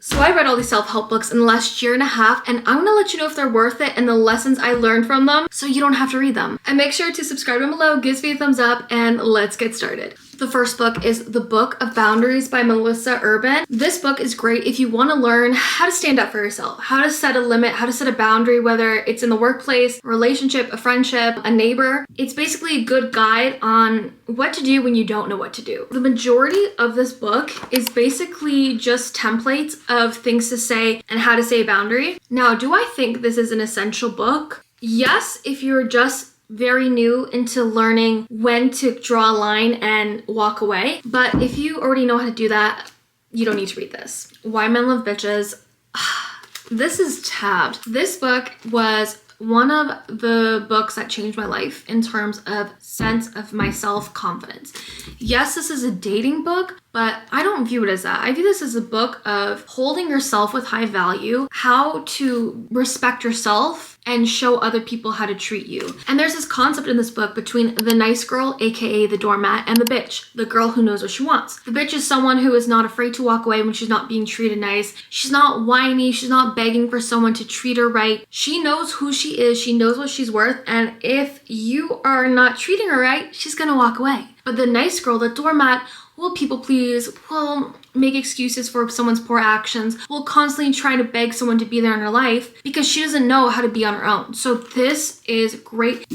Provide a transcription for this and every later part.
So I read all these self-help books in the last year and a half, and I'm gonna let you know if they're worth it and the lessons I learned from them so you don't have to read them. And make sure to subscribe down below, give me a thumbs up, and let's get started. The first book is The Book of Boundaries by Melissa Urban. This book is great if you want to learn how to stand up for yourself, how to set a limit, how to set a boundary, whether it's in the workplace, a relationship, a friendship, a neighbor. It's basically a good guide on what to do when you don't know what to do. The majority of this book is basically just templates of things to say and how to say a boundary. Now, do I think this is an essential book? Yes, if you're just very new into learning when to draw a line and walk away. But if you already know how to do that, you don't need to read this. Why Men Love Bitches. This is tabbed. This book was one of the books that changed my life in terms of sense of my self-confidence. Yes, this is a dating book, but I don't view it as that. I view this as a book of holding yourself with high value, how to respect yourself and show other people how to treat you. And there's this concept in this book between the nice girl, aka the doormat, and the bitch, the girl who knows what she wants. The bitch is someone who is not afraid to walk away when she's not being treated nice. She's not whiny, she's not begging for someone to treat her right. She knows who she is, she knows what she's worth, and if you are not treating her right, she's gonna walk away. But the nice girl, the doormat, will people please, will make excuses for someone's poor actions, will constantly try to beg someone to be there in her life because she doesn't know how to be on her own. So this is great.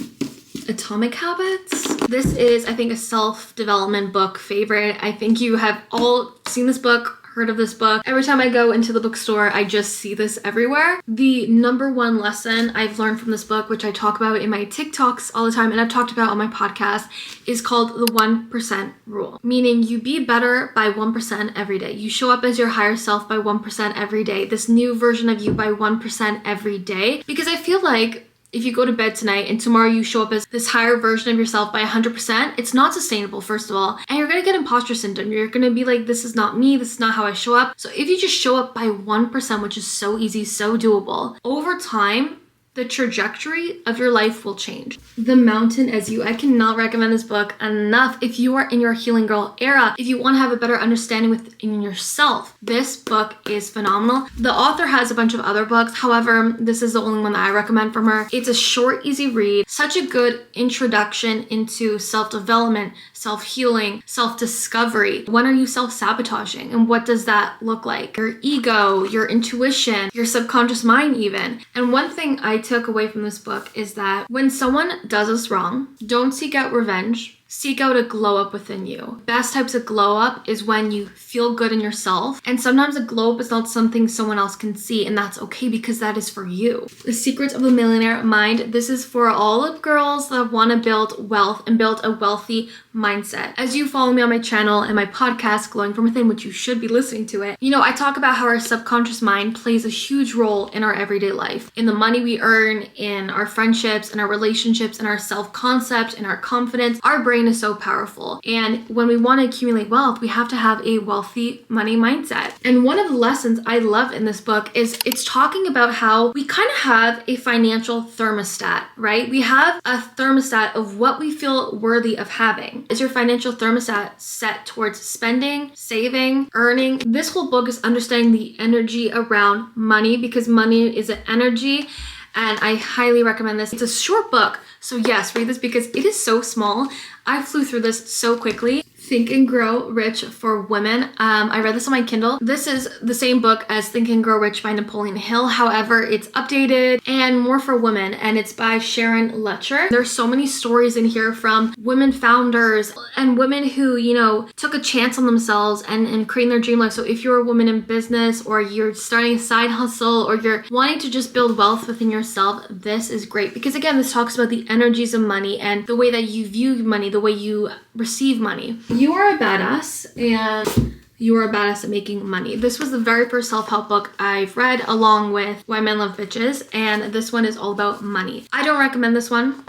Atomic Habits. This is, I think, a self-development book favorite. I think you have all seen this book, heard of this book. Every time I go into the bookstore, I just see this everywhere. The number one lesson I've learned from this book, which I talk about in my TikToks all the time and I've talked about on my podcast, is called the 1% rule. Meaning you be better by 1% every day. You show up as your higher self by 1% every day. This new version of you by 1% every day. Because I feel like if you go to bed tonight and tomorrow you show up as this higher version of yourself by 100%, it's not sustainable, first of all. And you're gonna get imposter syndrome. You're gonna be like, this is not me, this is not how I show up. So if you just show up by 1%, which is so easy, so doable, over time, the trajectory of your life will change. The Mountain as You. I cannot recommend this book enough if you are in your healing girl era. If you want to have a better understanding within yourself, this book is phenomenal. The author has a bunch of other books. However, this is the only one that I recommend from her. It's a short, easy read. Such a good introduction into self-development, self-healing, self-discovery. When are you self-sabotaging? And what does that look like? Your ego, your intuition, your subconscious mind even. And one thing I took away from this book is that when someone does us wrong, don't seek out revenge. Seek out a glow up within you. Best types of glow up is when you feel good in yourself. And sometimes a glow up is not something someone else can see, and that's okay because that is for you. The Secrets of the Millionaire Mind. This is for all of girls that want to build wealth and build a wealthy mindset. As you follow me on my channel and my podcast, Glowing From Within, which you should be listening to it, you know, I talk about how our subconscious mind plays a huge role in our everyday life, in the money we earn, in our friendships, in our relationships, in our self-concept, in our confidence. Our brain is so powerful. And when we want to accumulate wealth, we have to have a wealthy money mindset. And one of the lessons I love in this book is it's talking about how we kind of have a financial thermostat, right? We have a thermostat of what we feel worthy of having. Is your financial thermostat set towards spending, saving, earning? This whole book is understanding the energy around money because money is an energy. And I highly recommend this. It's a short book, so yes, read this because it is so small. I flew through this so quickly. Think and Grow Rich for Women. I read this on my Kindle. This is the same book as Think and Grow Rich by Napoleon Hill. However, it's updated and more for women, and it's by Sharon Letcher. There's so many stories in here from women founders and women who, you know, took a chance on themselves and creating their dream life. So if you're a woman in business or you're starting a side hustle or you're wanting to just build wealth within yourself, this is great because again, this talks about the energies of money and the way that you view money, the way you receive money. You are a badass and you are a badass at making money. This was the very first self-help book I've read along with Why Men Love Bitches, and this one is all about money. I don't recommend this one.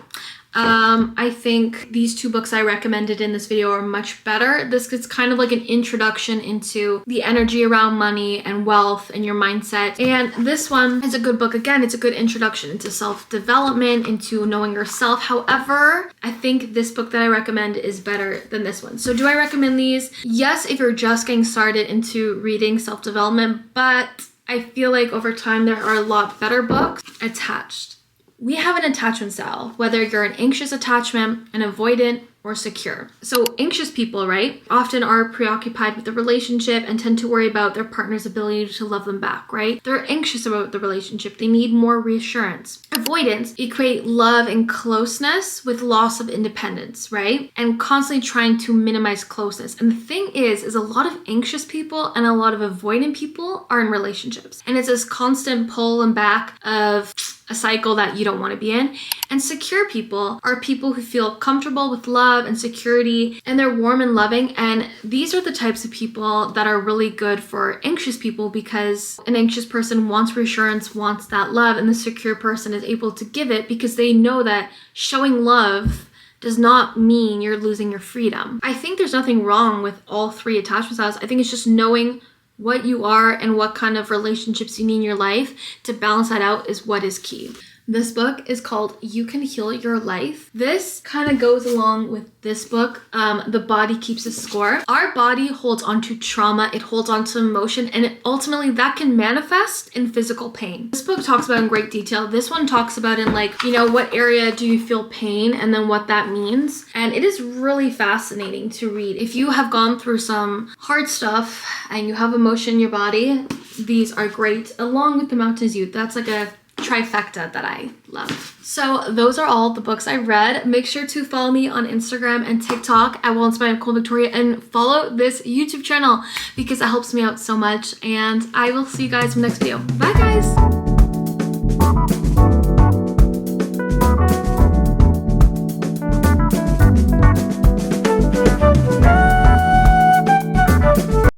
I think these two books I recommended in this video are much better. This is kind of like an introduction into the energy around money and wealth and your mindset. And this one is a good book. Again, it's a good introduction into self-development, into knowing yourself. However, I think this book that I recommend is better than this one. So do I recommend these? Yes, if you're just getting started into reading self-development, but I feel like over time there are a lot better books. Attached. We have an attachment style, whether you're an anxious attachment, an avoidant, or secure. So anxious people, right, often are preoccupied with the relationship and tend to worry about their partner's ability to love them back, right? They're anxious about the relationship. They need more reassurance. Avoidance equate love and closeness with loss of independence, right? And constantly trying to minimize closeness. And the thing is a lot of anxious people and a lot of avoidant people are in relationships. And it's this constant pull and back of a cycle that you don't want to be in. And secure people are people who feel comfortable with love and security, and they're warm and loving. And these are the types of people that are really good for anxious people, because an anxious person wants reassurance, wants that love, and the secure person is able to give it because they know that showing love does not mean you're losing your freedom. I think there's nothing wrong with all three attachment styles. I think it's just knowing what you are and what kind of relationships you need in your life to balance that out is what is key. This book is called You Can Heal Your Life. This kind of goes along with this book, The Body Keeps a Score. Our body holds onto trauma, it holds onto emotion, and ultimately that can manifest in physical pain. This book talks about in great detail. This one talks about in like, what area do you feel pain and then what that means. And it is really fascinating to read. If you have gone through some hard stuff and you have emotion in your body, these are great, along with The Mountain's Youth. That's like a trifecta that I love. So those are all the books I read. Make sure to follow me on Instagram and TikTok at Nicole Victoria, and follow this YouTube channel because that helps me out so much. And I will see you guys in the next video. Bye guys!